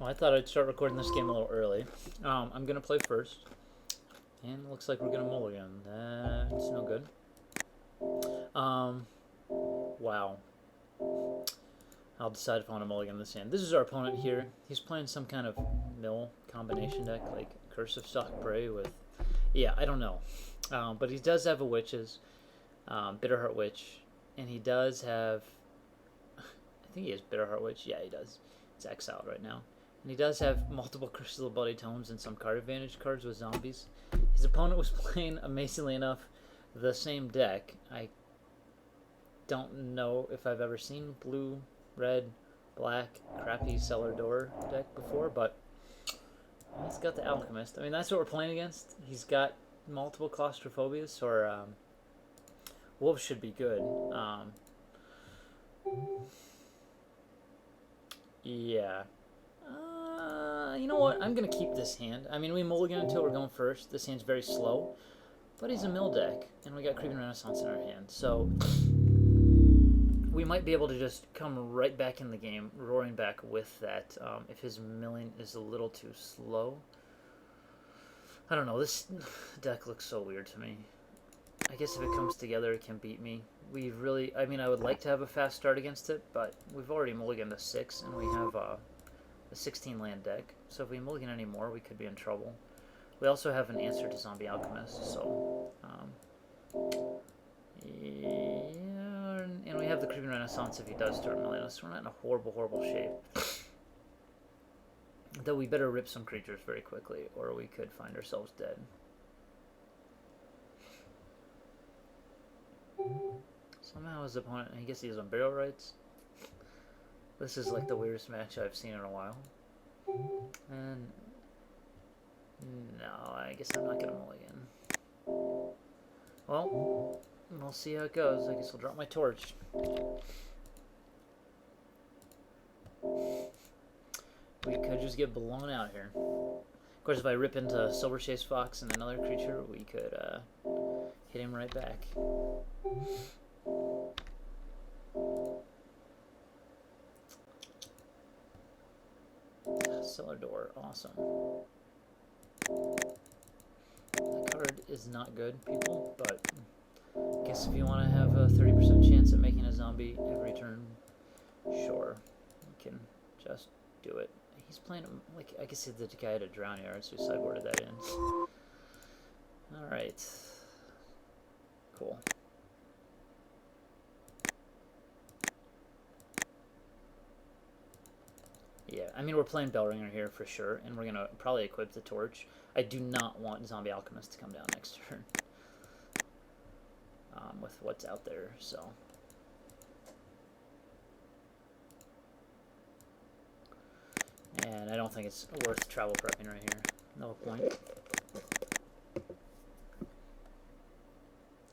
Well, I thought I'd start recording this game a little early. I'm gonna play first, and it looks like we're gonna mulligan. That's no good. Wow. I'll decide if I want to mulligan this hand. This is our opponent here. He's playing some kind of mill combination deck, like Curse of Stockbray with... Yeah, I don't know. But he does have a Witches, Bitterheart Witch, and he does have... I think he has Bitterheart Witch. Yeah, he does. It's exiled right now. And he does have multiple Curses of the Bloody Tomes and some card advantage cards with zombies. His opponent was playing, amazingly enough, the same deck. I don't know if I've ever seen blue, red, black, crappy cellar door deck before, but he's got the Alchemist. I mean, that's what we're playing against. He's got multiple Claustrophobias, or Wolves should be good. Yeah. You know what? I'm going to keep this hand. I mean, we mulligan until we're going first. This hand's very slow. But he's a mill deck, and we got Creeping Renaissance in our hand. So we might be able to just come right back in the game, roaring back with that, if his milling is a little too slow. I don't know. This deck looks so weird to me. I guess if it comes together, it can beat me. We really... I mean, I would like to have a fast start against it, but we've already mulliganed a 6, and we have a 16-land deck. So if we mulligan any more, we could be in trouble. We also have an answer to Zombie Alchemist, so... yeah, and we have the Creeping Renaissance if he does start milling us. We're not in a horrible, horrible shape. Though we better rip some creatures very quickly, or we could find ourselves dead. Somehow his opponent, I guess he has on burial rights. This is like the weirdest match I've seen in a while. And no, I guess I'm not gonna mulligan. Well, we'll see how it goes. I guess I'll drop my torch. We could just get blown out here. Of course, if I rip into Silver Chase Fox and another creature, we could hit him right back. Cellar Door, awesome. That card is not good, people, but I guess if you want to have a 30% chance at making a zombie every turn, sure, you can just do it. He's playing, like, I guess the guy had a Drown Yard, so he sideboarded that in. Alright. Cool. Yeah, I mean, we're playing Bellringer here for sure, and we're going to probably equip the torch. I do not want Zombie Alchemist to come down next turn with what's out there, so... And I don't think it's worth travel prepping right here. No point.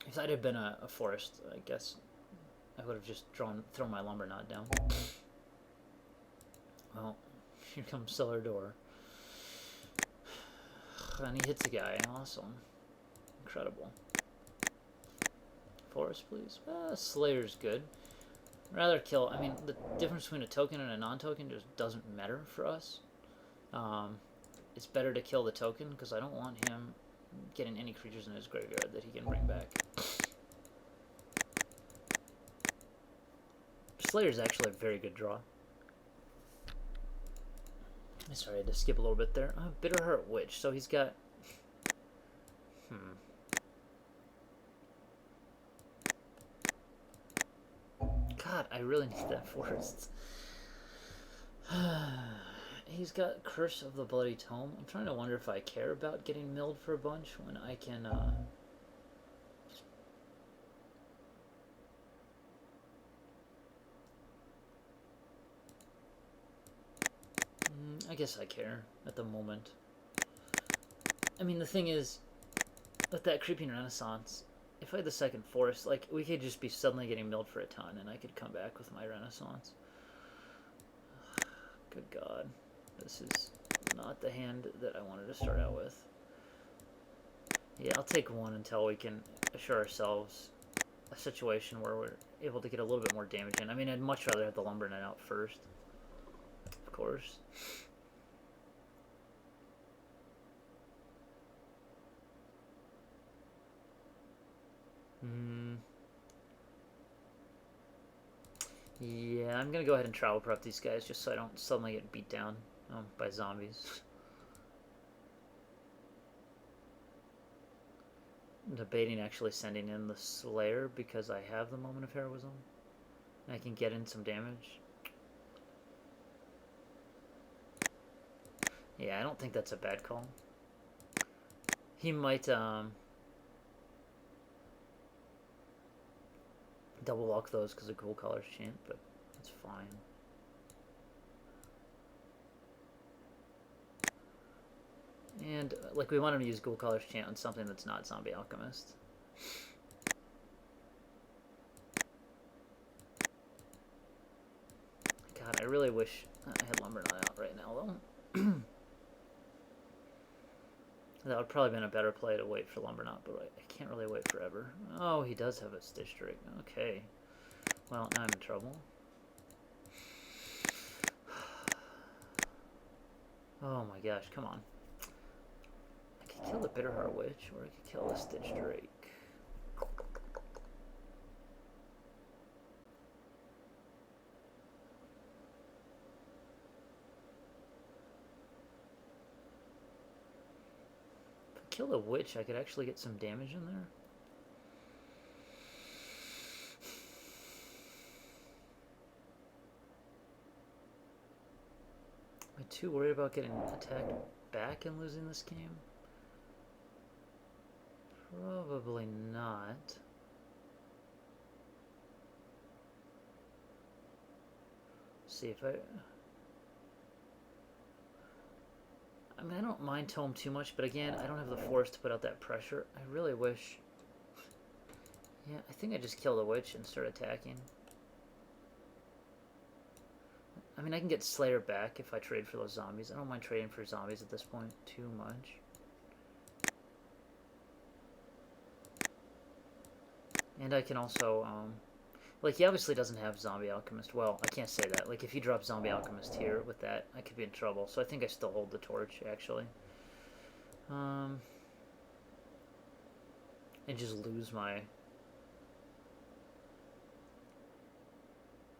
If that had been a forest, I guess I would have just thrown my Lumber Knot down. Well, here comes Cellar Door. And he hits a guy. Awesome. Incredible. Forest, please. Slayer's good. Rather kill... I mean, the difference between a token and a non-token just doesn't matter for us. It's better to kill the token, because I don't want him getting any creatures in his graveyard that he can bring back. Slayer's actually a very good draw. Sorry, I had to skip a little bit there. Bitterheart Witch. So he's got... God, I really need that forest. He's got Curse of the Bloody Tome. I'm trying to wonder if I care about getting milled for a bunch when I can... I guess I care at the moment. I mean, the thing is, with that Creeping Renaissance, if I had the second forest, like, we could just be suddenly getting milled for a ton, and I could come back with my Renaissance. Good God. This is not the hand that I wanted to start out with. Yeah, I'll take one until we can assure ourselves a situation where we're able to get a little bit more damage in. I mean, I'd much rather have the Lumber Net out first. Of course. Yeah, I'm gonna go ahead and travel prep these guys just so I don't suddenly get beat down by zombies. I'm debating actually sending in the Slayer because I have the Moment of Heroism. And I can get in some damage. Yeah, I don't think that's a bad call. He might double walk those because of Cool Colors Chant, but that's fine. And like we want him to use Ghoul Caller's Chant on something that's not Zombie Alchemist. God, I really wish I had Lumber Nut out right now, though. That would probably been a better play to wait for Lumber Nut, but I can't really wait forever. Oh, he does have a Stitch Drake. Okay. Well, now I'm in trouble. Oh my gosh, come on. I could kill the Bitterheart Witch, or I could kill the Stitch Drake. If I kill the Witch, I could actually get some damage in there. Am I too worried about getting attacked back and losing this game? Probably not. See if I mean, I don't mind Tome too much, but again, I don't have the force to put out that pressure. I really wish... Yeah, I think I just kill the Witch and start attacking. I mean, I can get Slayer back if I trade for those zombies. I don't mind trading for zombies at this point too much. And I can also, like, he obviously doesn't have Zombie Alchemist. Well, I can't say that. Like, if you drop Zombie Alchemist here with that, I could be in trouble. So I think I still hold the torch, actually. And just lose my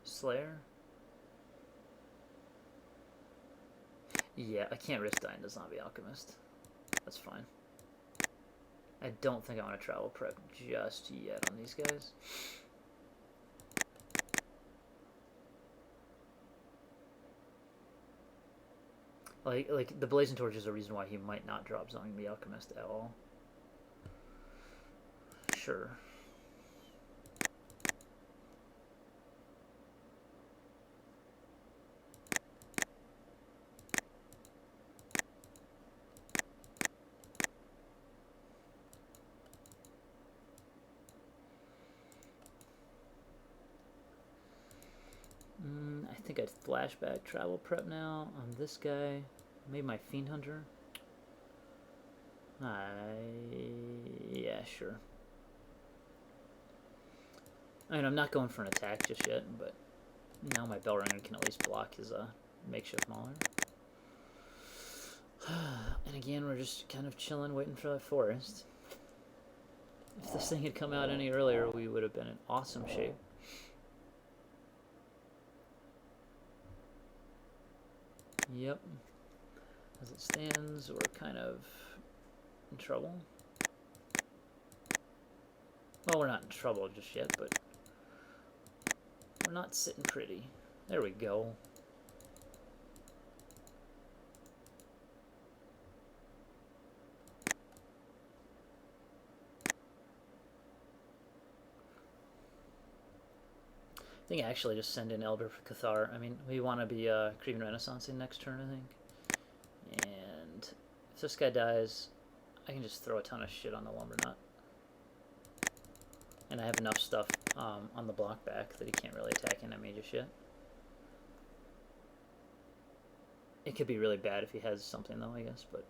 Slayer. Yeah, I can't risk dying to Zombie Alchemist. That's fine. I don't think I want to travel prep just yet on these guys. Like the Blazing Torch is a reason why he might not drop Zombie Alchemist at all. Sure. I think I'd flashback travel prep now on this guy. Maybe my Fiend Hunter. Yeah, sure. I mean, I'm not going for an attack just yet, but now my Bellringer can at least block his makeshift Mauler. And again, we're just kind of chilling, waiting for that forest. If this thing had come out any earlier, we would have been in awesome shape. Yep. As it stands, we're kind of in trouble. Well, we're not in trouble just yet, but we're not sitting pretty. There we go. I think I actually just send in Elder for Cathar. I mean, we want to be Creeping Renaissance in next turn, I think. And if this guy dies, I can just throw a ton of shit on the Lumber Nut. And I have enough stuff on the block back that he can't really attack enemy just yet. It could be really bad if he has something, though, I guess, but...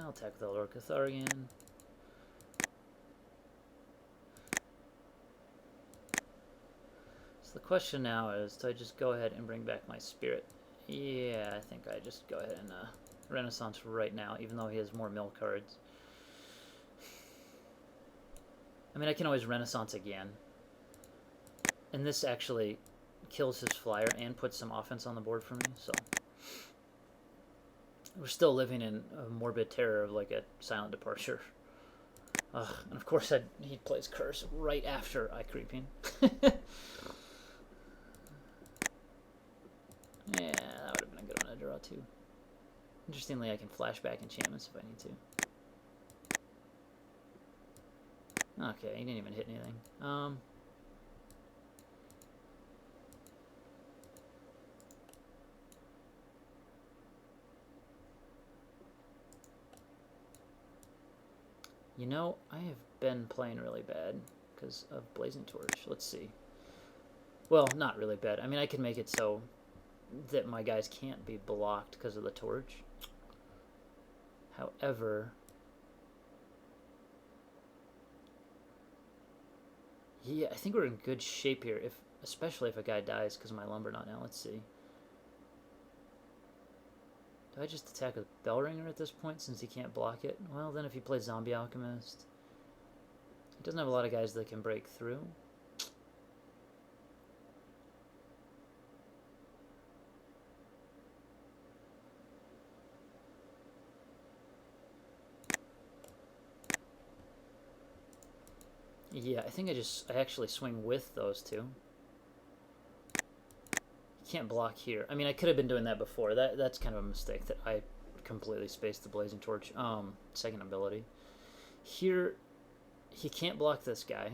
I'll attack with Eldor Cathar again. So the question now is, do I just go ahead and bring back my spirit? Yeah, I think I just go ahead and Renaissance right now, even though he has more mill cards. I mean, I can always Renaissance again. And this actually kills his flyer and puts some offense on the board for me, so... We're still living in a morbid terror of, like, a silent departure. Ugh, and of course he plays Curse right after I Creeping. Yeah, that would have been a good one to draw, too. Interestingly, I can flashback enchantments if I need to. Okay, he didn't even hit anything. You know, I have been playing really bad because of Blazing Torch. Let's see. Well, not really bad. I mean, I can make it so that my guys can't be blocked because of the torch. However, yeah, I think we're in good shape here, especially if a guy dies because of my Lumberknot now. Let's see. Do I just attack with Bellringer at this point since he can't block it? Well, then if he plays Zombie Alchemist, he doesn't have a lot of guys that can break through. Yeah, I think I actually swing with those two. Can't block here. I mean, I could have been doing that before. That's kind of a mistake that I completely spaced the Blazing Torch. Second ability. Here, he can't block this guy.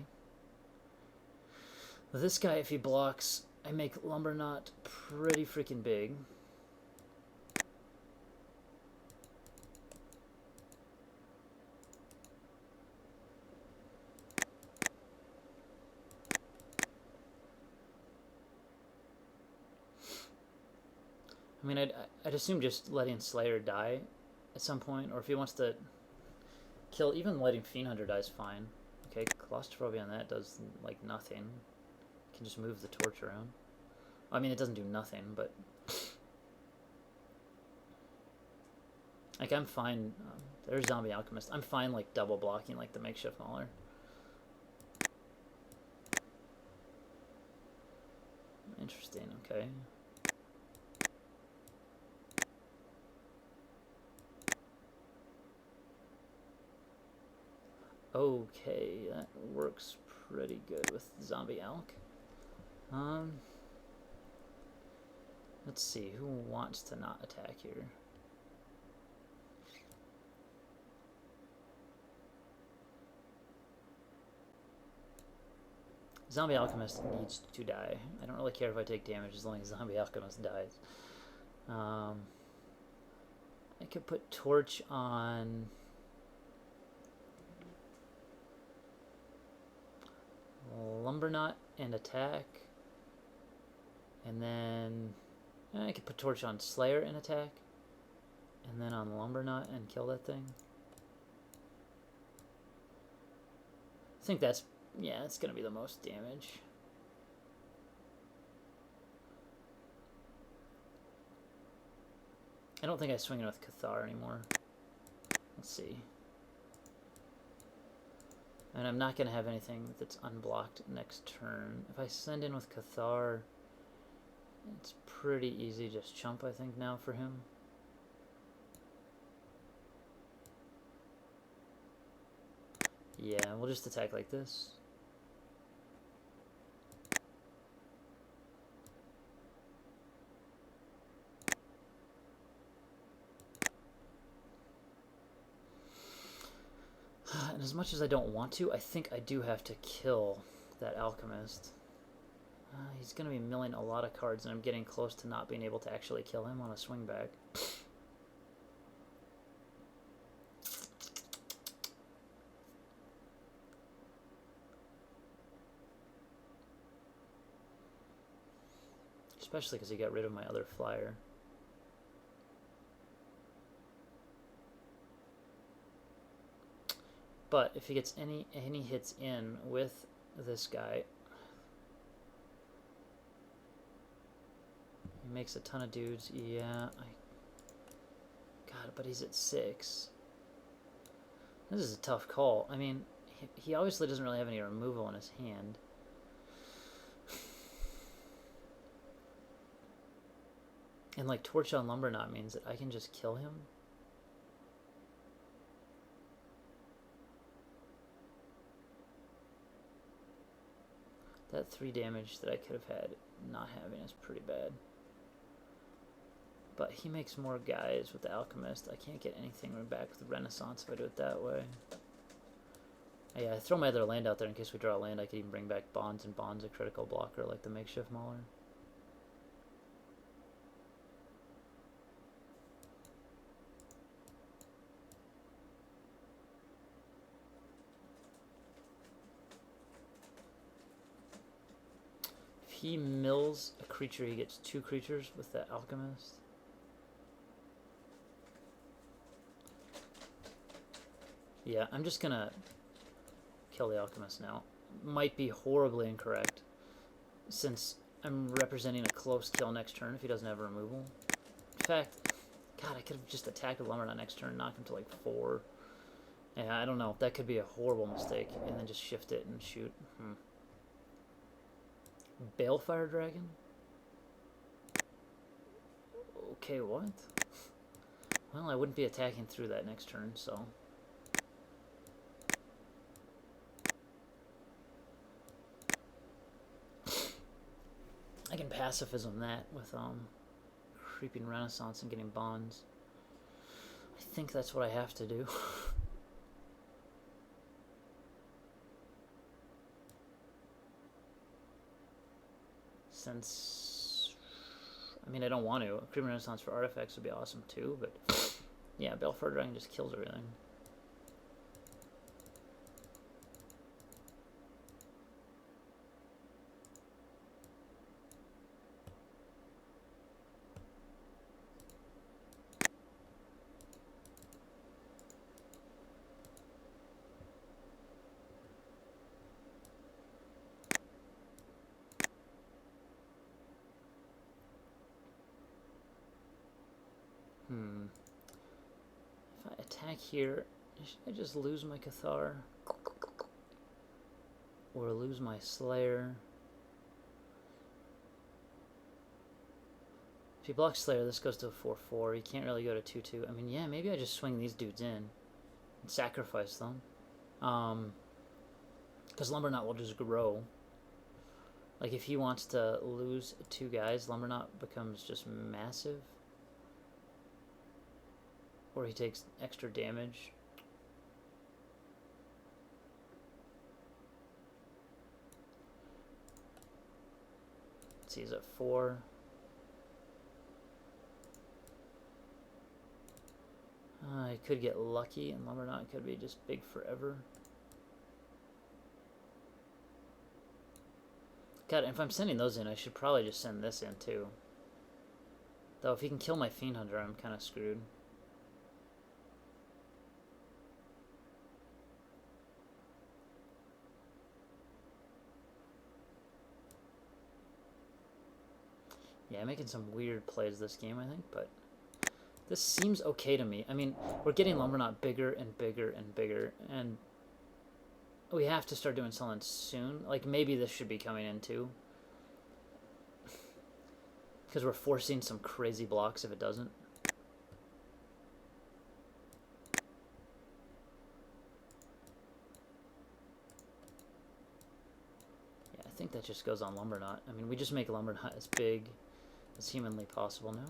This guy, if he blocks, I make Lumberknot pretty freaking big. I mean, I'd assume just letting Slayer die at some point, or if he wants to kill, even letting Fiend Hunter die is fine. Okay, Claustrophobia on that does, like, nothing. You can just move the torch around. I mean, it doesn't do nothing, but... Like, I'm fine. There's Zombie Alchemist. I'm fine, like, double blocking, like, the Makeshift Mauler. Interesting, okay. Okay, that works pretty good with Zombie Alch. Let's see, who wants to not attack here? Zombie Alchemist needs to die. I don't really care if I take damage as long as Zombie Alchemist dies. I could put Torch on... Lumberknot and attack, and then I could put Torch on Slayer and attack, and then on Lumberknot and kill that thing. I think that's, yeah, that's gonna be the most damage. I don't think I swing it with Cathar anymore. Let's see. And I'm not going to have anything that's unblocked next turn. If I send in with Cathar, it's pretty easy just chump, I think, now for him. Yeah, we'll just attack like this. And as much as I don't want to, I think I do have to kill that Alchemist. He's going to be milling a lot of cards, and I'm getting close to not being able to actually kill him on a swing back. Especially because he got rid of my other flyer. But if he gets any hits in with this guy, he makes a ton of dudes. Yeah, God, but he's at 6. This is a tough call. I mean, he obviously doesn't really have any removal in his hand. And like Torch on Lumberknot means that I can just kill him. That 3 damage that I could have had not having is pretty bad. But he makes more guys with the Alchemist. I can't get anything back with the Renaissance if I do it that way. Yeah, I throw my other land out there in case we draw a land. I could even bring back Bonds, and Bonds a critical blocker like the Makeshift Mauler. If he mills a creature, he gets 2 creatures with the Alchemist. Yeah, I'm just gonna kill the Alchemist now. Might be horribly incorrect, since I'm representing a close kill next turn if he doesn't have a removal. In fact, God, I could have just attacked the Lumberknot next turn, knock him to like 4. Yeah, I don't know. That could be a horrible mistake, and then just shift it and shoot. Balefire Dragon? Okay, what? Well, I wouldn't be attacking through that next turn, so... I can pacifism that with creeping Renaissance and getting Bonds. I think that's what I have to do. Since, I mean, I don't want to. Creeping Renaissance for artifacts would be awesome too, but yeah, Balefire Dragon just kills everything. If I attack here, should I just lose my Cathar? Or lose my Slayer? If he blocks Slayer, this goes to a 4/4. He can't really go to 2/2. I mean, yeah, maybe I just swing these dudes in and sacrifice them. Because Lumberknot will just grow. Like, if he wants to lose 2 guys, Lumberknot becomes just massive. Or he takes extra damage. Let's see, he's at 4. I could get lucky, and Lumberknot could be just big forever. God, if I'm sending those in, I should probably just send this in too. Though if he can kill my Fiend Hunter, I'm kind of screwed. Yeah, I'm making some weird plays this game, I think, but this seems okay to me. I mean, we're getting Lumberknot bigger and bigger and bigger, and we have to start doing something soon. Like, maybe this should be coming in too. Because we're forcing some crazy blocks if it doesn't. Yeah, I think that just goes on Lumberknot. I mean, we just make Lumberknot as big as humanly possible now.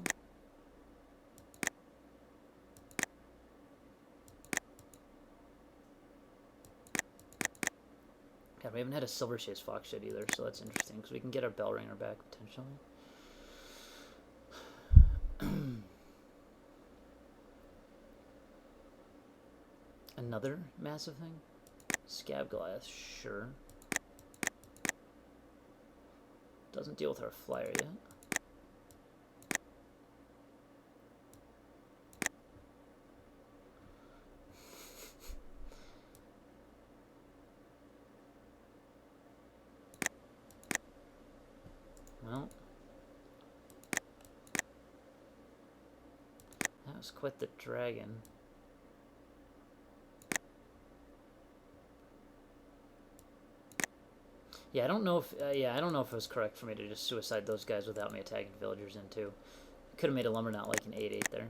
God, we haven't had a Silver Chase Fox yet either, so that's interesting, because we can get our Bell Ringer back, potentially. Another massive thing? Scab Goliath, sure. Doesn't deal with our flyer yet. Well, that was quite the dragon. Yeah, I don't know if I don't know if it was correct for me to just suicide those guys without me attacking villagers in too. Could have made a lumber knot like an 8/8 there.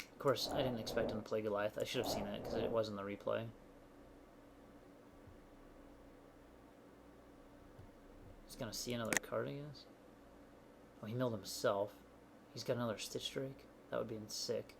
Of course, I didn't expect him to play Goliath. I should have seen it because it was in the replay. He's gonna see another card, I guess. Oh, he milled himself. He's got another Stitch Drake. That would be sick.